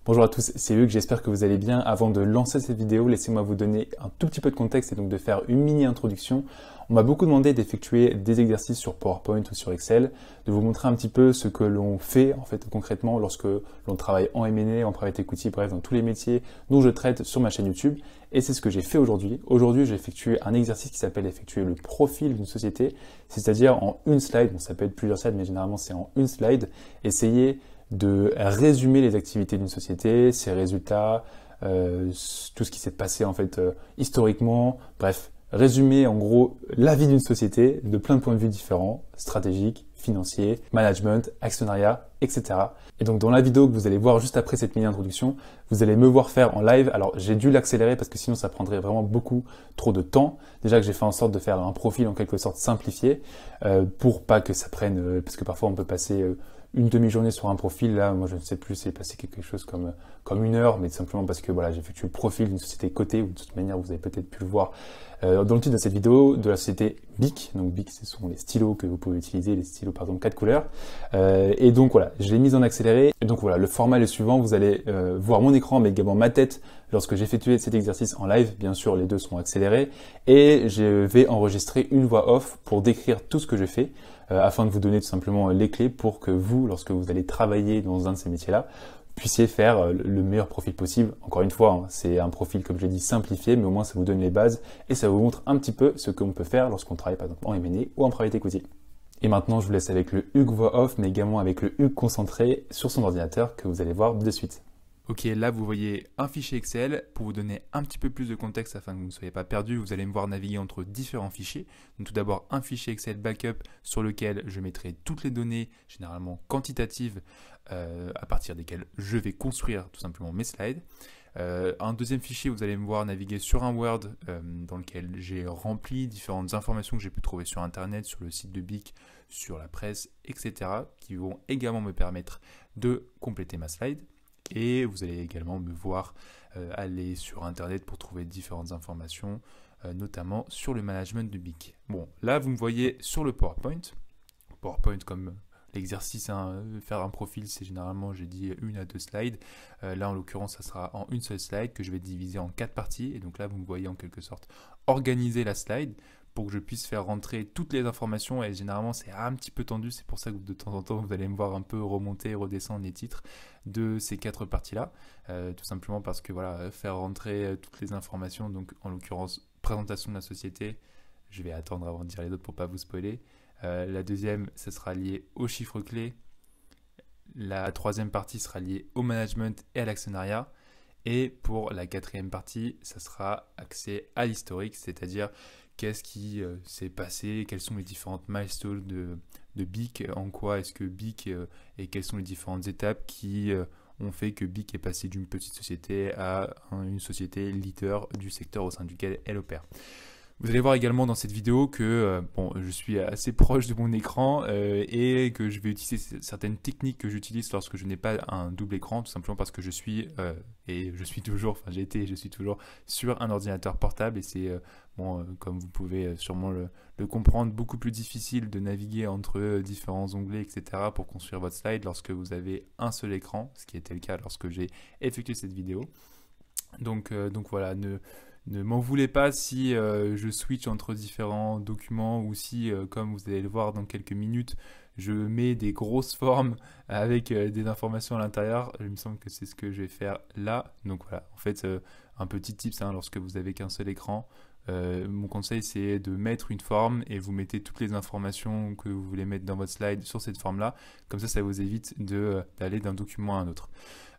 Bonjour à tous, c'est Hugues, j'espère que vous allez bien. Avant de lancer cette vidéo, laissez-moi vous donner un tout petit peu de contexte et donc de faire une mini introduction. On m'a beaucoup demandé d'effectuer des exercices sur PowerPoint ou sur Excel, de vous montrer un petit peu ce que l'on fait en fait concrètement lorsque l'on travaille en M&A, en private equity, bref, dans tous les métiers dont je traite sur ma chaîne YouTube. Et c'est ce que j'ai fait aujourd'hui. Aujourd'hui, j'ai effectué un exercice qui s'appelle effectuer le profil d'une société, c'est-à-dire en une slide, bon ça peut être plusieurs slides, mais généralement c'est en une slide, essayer de résumer les activités d'une société, ses résultats, tout ce qui s'est passé en fait historiquement, bref, résumer en gros la vie d'une société de plein de points de vue différents, stratégiques, financiers, management, actionnariat, etc. Et donc dans la vidéo que vous allez voir juste après cette mini-introduction, vous allez me voir faire en live. Alors j'ai dû l'accélérer parce que sinon ça prendrait vraiment beaucoup trop de temps. Déjà que j'ai fait en sorte de faire un profil en quelque sorte simplifié pour pas que ça prenne, parce que parfois on peut passer une demi-journée sur un profil. Là, moi je ne sais plus, c'est passé quelque chose comme une heure, mais simplement parce que voilà, j'ai effectué le profil d'une société cotée, ou de toute manière vous avez peut-être pu le voir dans le titre de cette vidéo, de la société BIC. Donc BIC, ce sont les stylos que vous pouvez utiliser, les stylos par exemple 4 couleurs. Et donc voilà, je l'ai mise en accéléré. Et donc voilà, le format est le suivant, vous allez voir mon écran, mais également ma tête lorsque j'ai effectué cet exercice en live. Bien sûr, les deux sont accélérés. Et je vais enregistrer une voix off pour décrire tout ce que je fais, afin de vous donner tout simplement les clés pour que vous, lorsque vous allez travailler dans un de ces métiers-là, puissiez faire le meilleur profil possible. Encore une fois, c'est un profil, comme je l'ai dit, simplifié, mais au moins ça vous donne les bases et ça vous montre un petit peu ce qu'on peut faire lorsqu'on travaille par exemple en M&A ou en private equity. Et maintenant, je vous laisse avec le Hugues voix off, mais également avec le Hugues concentré sur son ordinateur que vous allez voir de suite. Ok, là vous voyez un fichier Excel. Pour vous donner un petit peu plus de contexte afin que vous ne soyez pas perdu, vous allez me voir naviguer entre différents fichiers. Donc tout d'abord un fichier Excel backup sur lequel je mettrai toutes les données, généralement quantitatives, à partir desquelles je vais construire tout simplement mes slides. Un deuxième fichier, vous allez me voir naviguer sur un Word dans lequel j'ai rempli différentes informations que j'ai pu trouver sur Internet, sur le site de BIC, sur la presse, etc. qui vont également me permettre de compléter ma slide. Et vous allez également me voir aller sur Internet pour trouver différentes informations, notamment sur le management de BIC. Bon, là, vous me voyez sur le PowerPoint. PowerPoint comme l'exercice, faire un profil, c'est généralement, j'ai dit, 1 à 2 slides. Là, en l'occurrence, ça sera en une seule slide que je vais diviser en 4 parties. Et donc là, vous me voyez en quelque sorte organiser la slide pour que je puisse faire rentrer toutes les informations, et généralement c'est un petit peu tendu, c'est pour ça que de temps en temps vous allez me voir un peu remonter et redescendre les titres de ces 4 parties-là, tout simplement parce que voilà, faire rentrer toutes les informations, donc en l'occurrence présentation de la société, je vais attendre avant de dire les autres pour pas vous spoiler, la deuxième, ce sera lié aux chiffres clés, la troisième partie sera liée au management et à l'actionnariat, et pour la quatrième partie, ça sera axé à l'historique, c'est-à-dire qu'est-ce qui s'est passé, quelles sont les différentes milestones de BIC, en quoi est-ce que BIC et quelles sont les différentes étapes qui ont fait que BIC est passé d'une petite société à une société leader du secteur au sein duquel elle opère. Vous allez voir également dans cette vidéo que bon, je suis assez proche de mon écran et que je vais utiliser certaines techniques que j'utilise lorsque je n'ai pas un double écran, tout simplement parce que je suis toujours, enfin j'ai été et je suis toujours sur un ordinateur portable, et c'est bon, comme vous pouvez sûrement le comprendre, beaucoup plus difficile de naviguer entre différents onglets, etc. pour construire votre slide lorsque vous avez un seul écran, ce qui était le cas lorsque j'ai effectué cette vidéo. Donc voilà, ne m'en voulez pas si je switch entre différents documents, ou si, comme vous allez le voir dans quelques minutes, je mets des grosses formes avec des informations à l'intérieur. Il me semble que c'est ce que je vais faire là. Donc voilà, en fait, un petit tips, lorsque vous avez qu'un seul écran, mon conseil c'est de mettre une forme et vous mettez toutes les informations que vous voulez mettre dans votre slide sur cette forme-là. Comme ça vous évite d'aller d'un document à un autre.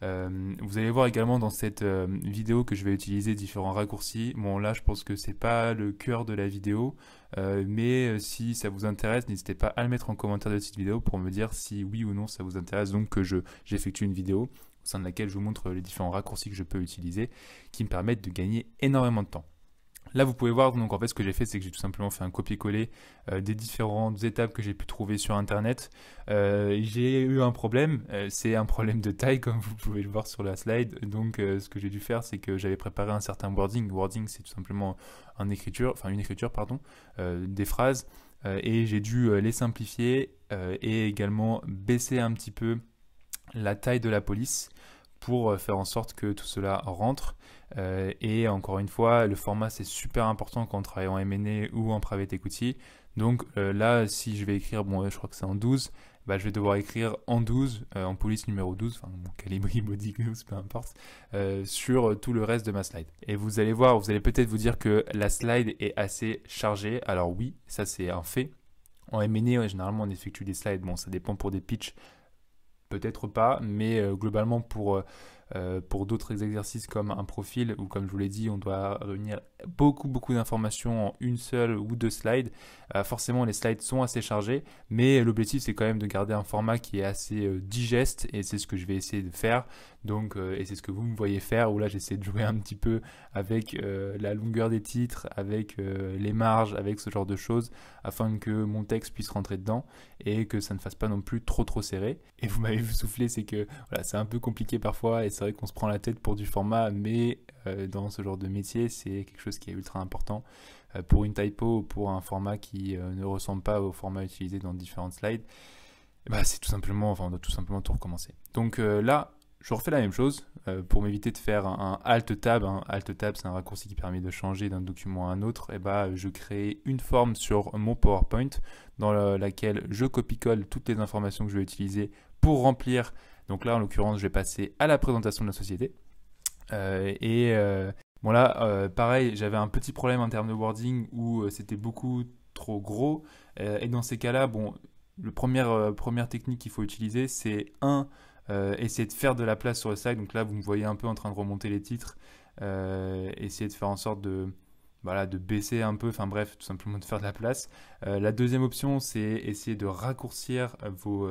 Vous allez voir également dans cette vidéo que je vais utiliser différents raccourcis. Bon, là je pense que c'est pas le cœur de la vidéo, mais si ça vous intéresse, n'hésitez pas à le mettre en commentaire de cette vidéo pour me dire si oui ou non ça vous intéresse, donc que j'effectue une vidéo au sein de laquelle je vous montre les différents raccourcis que je peux utiliser qui me permettent de gagner énormément de temps. Là, vous pouvez voir, donc en fait, ce que j'ai fait, c'est que j'ai tout simplement fait un copier-coller des différentes étapes que j'ai pu trouver sur Internet. J'ai eu un problème, c'est un problème de taille, comme vous pouvez le voir sur la slide. Donc, ce que j'ai dû faire, c'est que j'avais préparé un certain wording. Wording, c'est tout simplement une écriture, des phrases, et j'ai dû les simplifier et également baisser un petit peu la taille de la police pour faire en sorte que tout cela rentre. Et encore une fois, le format c'est super important quand on travaille en M&A ou en private equity. Donc là, si je vais écrire, bon, je crois que c'est en 12, bah, je vais devoir écrire en 12, en police numéro 12, enfin Calibri, Body 12, peu importe, sur tout le reste de ma slide. Et vous allez voir, vous allez peut-être vous dire que la slide est assez chargée. Alors oui, ça c'est un fait. En M&A, généralement on effectue des slides, bon ça dépend pour des pitchs, peut-être pas, mais globalement pour d'autres exercices comme un profil ou comme je vous l'ai dit, on doit réunir beaucoup d'informations en une seule ou deux slides. Forcément, les slides sont assez chargés, mais l'objectif c'est quand même de garder un format qui est assez digeste et c'est ce que je vais essayer de faire. Donc, et c'est ce que vous me voyez faire où là j'essaie de jouer un petit peu avec la longueur des titres, avec les marges, avec ce genre de choses afin que mon texte puisse rentrer dedans et que ça ne fasse pas non plus trop serré. Et vous m'avez vu souffler, c'est que voilà, c'est un peu compliqué parfois et c'est vrai qu'on se prend la tête pour du format, mais dans ce genre de métier, c'est quelque chose qui est ultra important. Pour une typo ou pour un format qui ne ressemble pas au format utilisé dans différentes slides, bah, c'est tout simplement, enfin, on doit tout simplement tout recommencer. Donc là, je refais la même chose pour m'éviter de faire un Alt-Tab. Alt-Tab, c'est un raccourci qui permet de changer d'un document à un autre. Et bah, je crée une forme sur mon PowerPoint dans laquelle je copie-colle toutes les informations que je vais utiliser pour remplir. Donc là, en l'occurrence, je vais passer à la présentation de la société. Bon là, pareil, j'avais un petit problème en termes de wording où c'était beaucoup trop gros. Et dans ces cas-là, bon, la première technique qu'il faut utiliser, c'est essayer de faire de la place sur le slide. Donc là, vous me voyez un peu en train de remonter les titres. Essayer de faire en sorte de baisser un peu, enfin bref, tout simplement de faire de la place. La deuxième option, c'est essayer de raccourcir vos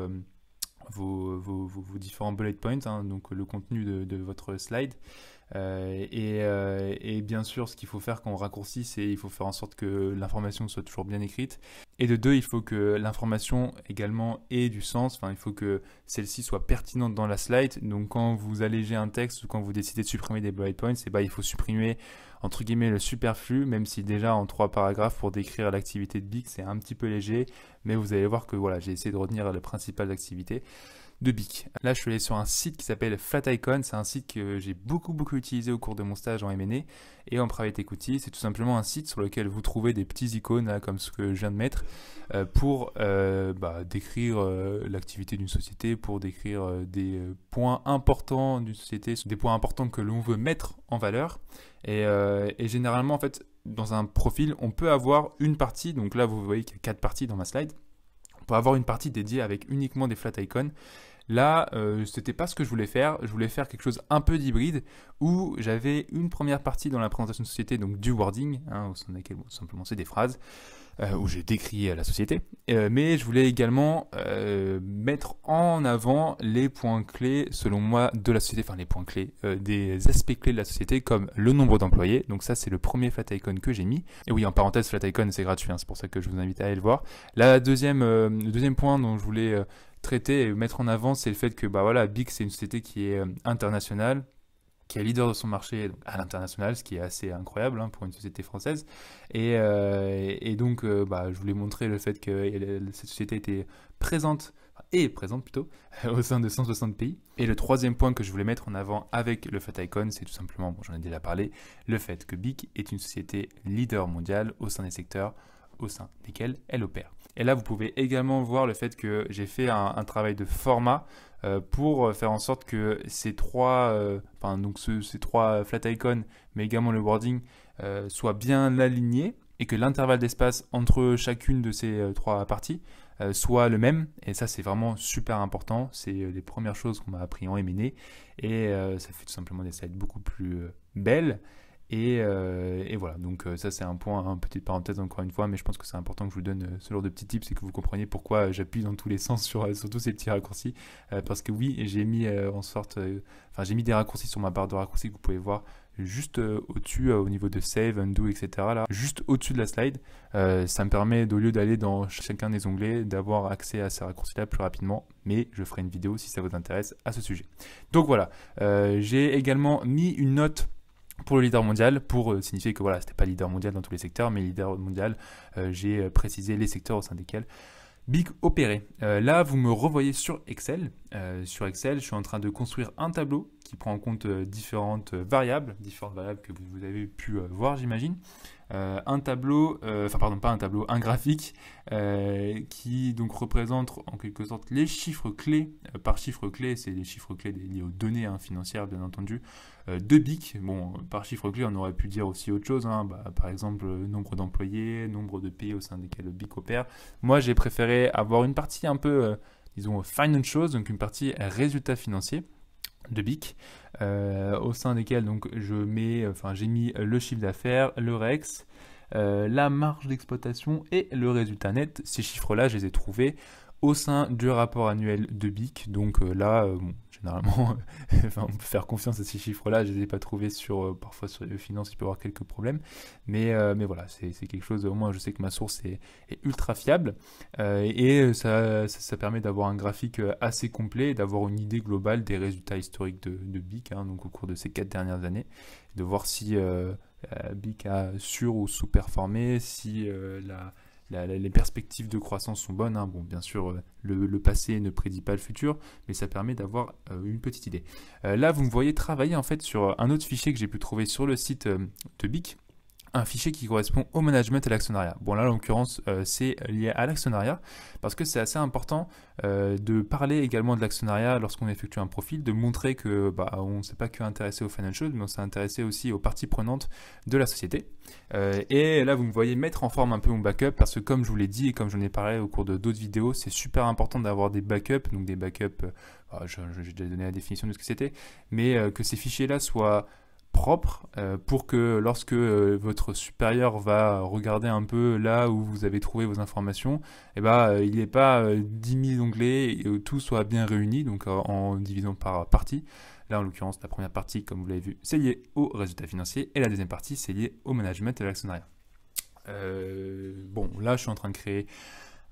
différents bullet points, hein, donc le contenu de votre slide. Et bien sûr, ce qu'il faut faire quand on raccourcit, c'est il faut faire en sorte que l'information soit toujours bien écrite. Et de deux, il faut que l'information également ait du sens. Enfin, il faut que celle-ci soit pertinente dans la slide. Donc, quand vous allégez un texte ou quand vous décidez de supprimer des bullet points, il faut supprimer entre guillemets le superflu, même si déjà en 3 paragraphes pour décrire l'activité de BIC, c'est un petit peu léger. Mais vous allez voir que voilà, j'ai essayé de retenir les principales activités de BIC. Là, je suis allé sur un site qui s'appelle Flaticon. C'est un site que j'ai beaucoup utilisé au cours de mon stage en M&A et en private equity. C'est tout simplement un site sur lequel vous trouvez des petits icônes là, comme ce que je viens de mettre pour décrire l'activité d'une société, pour décrire des points importants d'une société, des points importants que l'on veut mettre en valeur. Et généralement, en fait, dans un profil, on peut avoir une partie. Donc là, vous voyez qu'il y a 4 parties dans ma slide. On peut avoir une partie dédiée avec uniquement des flat icons. Là, c'était pas ce que je voulais faire. Je voulais faire quelque chose un peu d'hybride où j'avais une première partie dans la présentation de société, donc du wording, au sein de laquelle simplement c'est des phrases où j'ai décrit la société. Mais je voulais également mettre en avant les points clés, selon moi, de la société, enfin les points clés, des aspects clés de la société comme le nombre d'employés. Donc ça, c'est le premier flat icon que j'ai mis. Et oui, en parenthèse, flat icon, c'est gratuit, c'est pour ça que je vous invite à aller le voir. Le deuxième point dont je voulais traiter et mettre en avant, c'est le fait que BIC, c'est une société qui est internationale, qui est leader de son marché à l'international, ce qui est assez incroyable pour une société française. Et donc, je voulais montrer le fait que cette société était présente plutôt, au sein de 160 pays. Et le troisième point que je voulais mettre en avant avec le flat icon, c'est tout simplement, j'en ai déjà parlé, le fait que BIC est une société leader mondiale au sein des secteurs au sein desquels elle opère. Et là, vous pouvez également voir le fait que j'ai fait un travail de format pour faire en sorte que ces trois flat icons, mais également le wording, soient bien alignés et que l'intervalle d'espace entre chacune de ces 3 parties soit le même. Et ça, c'est vraiment super important. C'est les premières choses qu'on m'a appris en M&A et ça fait tout simplement des slides beaucoup plus belles. Et voilà, donc ça c'est un point, petite parenthèse encore une fois, mais je pense que c'est important que je vous donne ce genre de petits tips et que vous compreniez pourquoi j'appuie dans tous les sens sur tous ces petits raccourcis, parce que oui, j'ai mis j'ai mis des raccourcis sur ma barre de raccourcis que vous pouvez voir juste au-dessus, au niveau de save, undo, etc. là, juste au-dessus de la slide. Ça me permet, au lieu d'aller dans chacun des onglets, d'avoir accès à ces raccourcis là plus rapidement, mais je ferai une vidéo si ça vous intéresse à ce sujet. Donc voilà, j'ai également mis une note pour le leader mondial, pour signifier que voilà, c'était pas leader mondial dans tous les secteurs, mais leader mondial, j'ai précisé les secteurs au sein desquels BIC opérait. Là, vous me revoyez sur Excel. Sur Excel, je suis en train de construire un tableau qui prend en compte différentes variables que vous avez pu voir, j'imagine. Un tableau, un graphique qui donc représente en quelque sorte les chiffres clés. Par chiffre clé, c'est les chiffres clés liés aux données financières, bien entendu, de BIC. Bon, par chiffre clé, on aurait pu dire aussi autre chose, par exemple, nombre d'employés, nombre de pays au sein desquels le BIC opère. Moi, j'ai préféré avoir une partie un peu, disons, financials, donc une partie résultats financiers de BIC, au sein desquels donc j'ai mis le chiffre d'affaires, le REX, la marge d'exploitation et le résultat net. Ces chiffres-là, je les ai trouvés au sein du rapport annuel de BIC. Donc généralement, on peut faire confiance à ces chiffres-là. Je ne les ai pas trouvés parfois sur les finances, il peut y avoir quelques problèmes. Mais voilà, c'est quelque chose, au moins je sais que ma source est ultra fiable. Et ça permet d'avoir un graphique assez complet, d'avoir une idée globale des résultats historiques de BIC, donc au cours de ces 4 dernières années. De voir si BIC a sur ou sous-performé, si les perspectives de croissance sont bonnes. Bon, bien sûr, le passé ne prédit pas le futur, mais ça permet d'avoir une petite idée. Là, vous me voyez travailler en fait sur un autre fichier que j'ai pu trouver sur le site de BIC, un fichier qui correspond au management et à l'actionnariat. Bon, là, en l'occurrence, c'est lié à l'actionnariat parce que c'est assez important de parler également de l'actionnariat lorsqu'on effectue un profil, de montrer que on ne s'est pas que intéressé aux financials, mais on s'est intéressé aussi aux parties prenantes de la société. Et là, vous me voyez mettre en forme un peu mon backup parce que, comme je vous l'ai dit et comme j'en ai parlé au cours de d'autres vidéos, c'est super important d'avoir des backups. Donc, des backups, j'ai déjà donné la définition de ce que c'était, mais que ces fichiers-là soient propre pour que lorsque votre supérieur va regarder un peu là où vous avez trouvé vos informations, il n'y ait pas 10 000 onglets et tout soit bien réuni, donc en divisant par partie. Là, en l'occurrence, la première partie, comme vous l'avez vu, c'est lié aux résultats financiers et la deuxième partie, c'est lié au management et à l'actionnariat. Bon, là, je suis en train de créer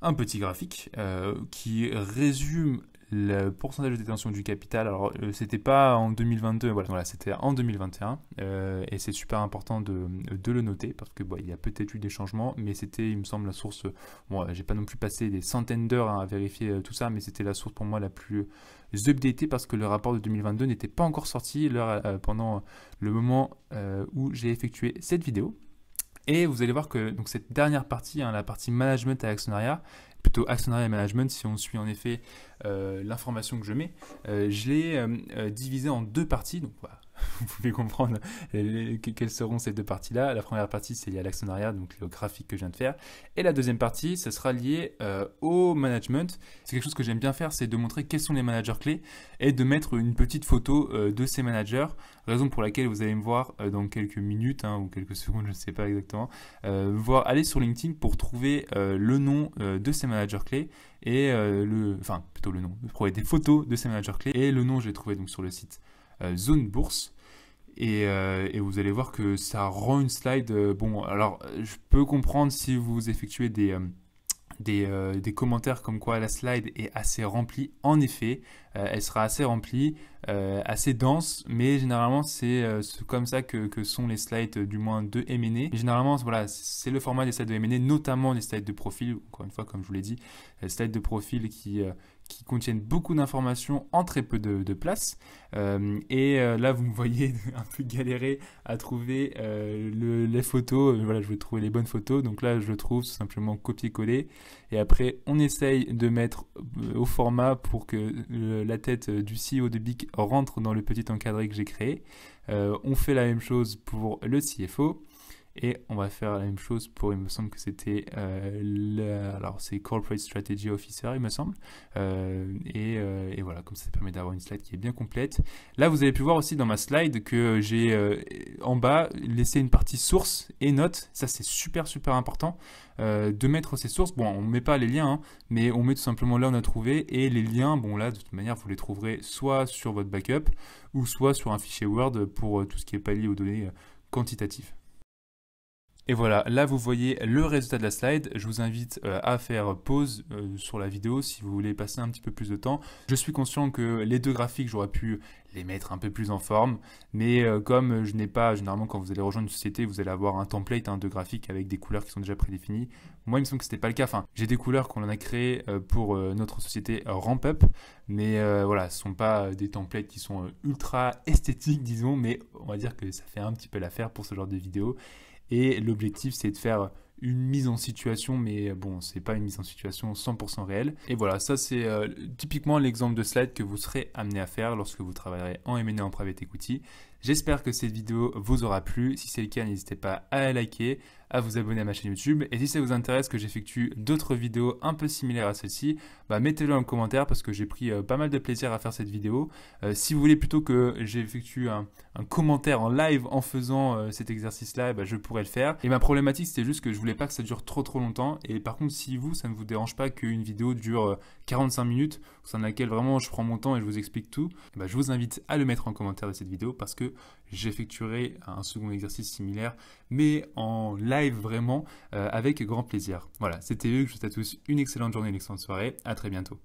un petit graphique qui résume le pourcentage de détention du capital. Alors, c'était pas en 2022, voilà, c'était en 2021, et c'est super important de le noter parce que il y a peut-être eu des changements, mais c'était, il me semble, la source. Bon, j'ai pas non plus passé des centaines d'heures à vérifier tout ça, mais c'était la source pour moi la plus updatée parce que le rapport de 2022 n'était pas encore sorti pendant le moment où j'ai effectué cette vidéo. Et vous allez voir que donc cette dernière partie, la partie management et actionnariat, plutôt actionnariat et management, si on suit en effet l'information que je mets, je l'ai divisé en 2 parties. Donc voilà, vous pouvez comprendre quelles seront ces 2 parties-là. La première partie, c'est lié à l'actionnariat, donc le graphique que je viens de faire. Et la deuxième partie, ce sera lié au management. C'est quelque chose que j'aime bien faire, c'est de montrer quels sont les managers clés et de mettre une petite photo de ces managers. Raison pour laquelle vous allez me voir dans quelques minutes ou quelques secondes, je ne sais pas exactement, aller sur LinkedIn pour trouver le nom de ces managers clés et plutôt le nom, trouver des photos de ces managers clés. Et le nom, je l'ai trouvé donc sur le site Zone Bourse. Et vous allez voir que ça rend une slide. Bon, alors je peux comprendre si vous effectuez des commentaires comme quoi la slide est assez remplie. En effet, elle sera assez remplie, assez dense, mais généralement c'est comme ça que sont les slides, du moins de M&A. Généralement, voilà, c'est le format des slides de M&A, notamment les slides de profil. Encore une fois, comme je vous l'ai dit, les slides de profil qui contiennent beaucoup d'informations en très peu de place. Là, vous me voyez un peu galérer à trouver les photos. Voilà, je veux trouver les bonnes photos. Donc là, je le trouve tout simplement copier-coller. Et après, on essaye de mettre au format pour que la tête du CEO de BIC rentre dans le petit encadré que j'ai créé. On fait la même chose pour le CFO. Et on va faire la même chose pour, il me semble que c'était, alors c'est Corporate Strategy Officer, il me semble. Et voilà, comme ça permet d'avoir une slide qui est bien complète. Là, vous avez pu voir aussi dans ma slide que j'ai en bas laissé une partie sources et notes. Ça, c'est super, super important de mettre ces sources. Bon, on ne met pas les liens, mais on met tout simplement là où on a trouvé. Et les liens, bon là, de toute manière, vous les trouverez soit sur votre backup ou soit sur un fichier Word pour tout ce qui est pas lié aux données quantitatives. Et voilà, là vous voyez le résultat de la slide. Je vous invite à faire pause sur la vidéo si vous voulez passer un petit peu plus de temps. Je suis conscient que les deux graphiques, j'aurais pu les mettre un peu plus en forme, mais comme je n'ai pas, généralement quand vous allez rejoindre une société, vous allez avoir un template de graphiques avec des couleurs qui sont déjà prédéfinies. Moi, il me semble que c'était pas le cas. Enfin, j'ai des couleurs qu'on a créées pour notre société RampUp, mais voilà, ce sont pas des templates qui sont ultra esthétiques, disons, mais on va dire que ça fait un petit peu l'affaire pour ce genre de vidéo. Et l'objectif, c'est de faire une mise en situation, mais bon, c'est pas une mise en situation 100% réelle. Et voilà, ça c'est typiquement l'exemple de slide que vous serez amené à faire lorsque vous travaillerez en M&A en private equity. J'espère que cette vidéo vous aura plu. Si c'est le cas, n'hésitez pas à la liker, à vous abonner à ma chaîne YouTube. Et si ça vous intéresse que j'effectue d'autres vidéos un peu similaires à celle-ci, mettez-le dans le commentaire parce que j'ai pris pas mal de plaisir à faire cette vidéo. Si vous voulez plutôt que j'effectue un commentaire en live en faisant cet exercice-là, je pourrais le faire. Et ma problématique, c'était juste que je voulais pas que ça dure trop longtemps. Et par contre, si vous, ça ne vous dérange pas qu'une vidéo dure 45 minutes, au sein de laquelle vraiment je prends mon temps et je vous explique tout, je vous invite à le mettre en commentaire de cette vidéo parce que j'effectuerai un second exercice similaire, mais en live vraiment, avec grand plaisir. Voilà, c'était Hugues, je vous souhaite à tous une excellente journée, une excellente soirée, à très bientôt.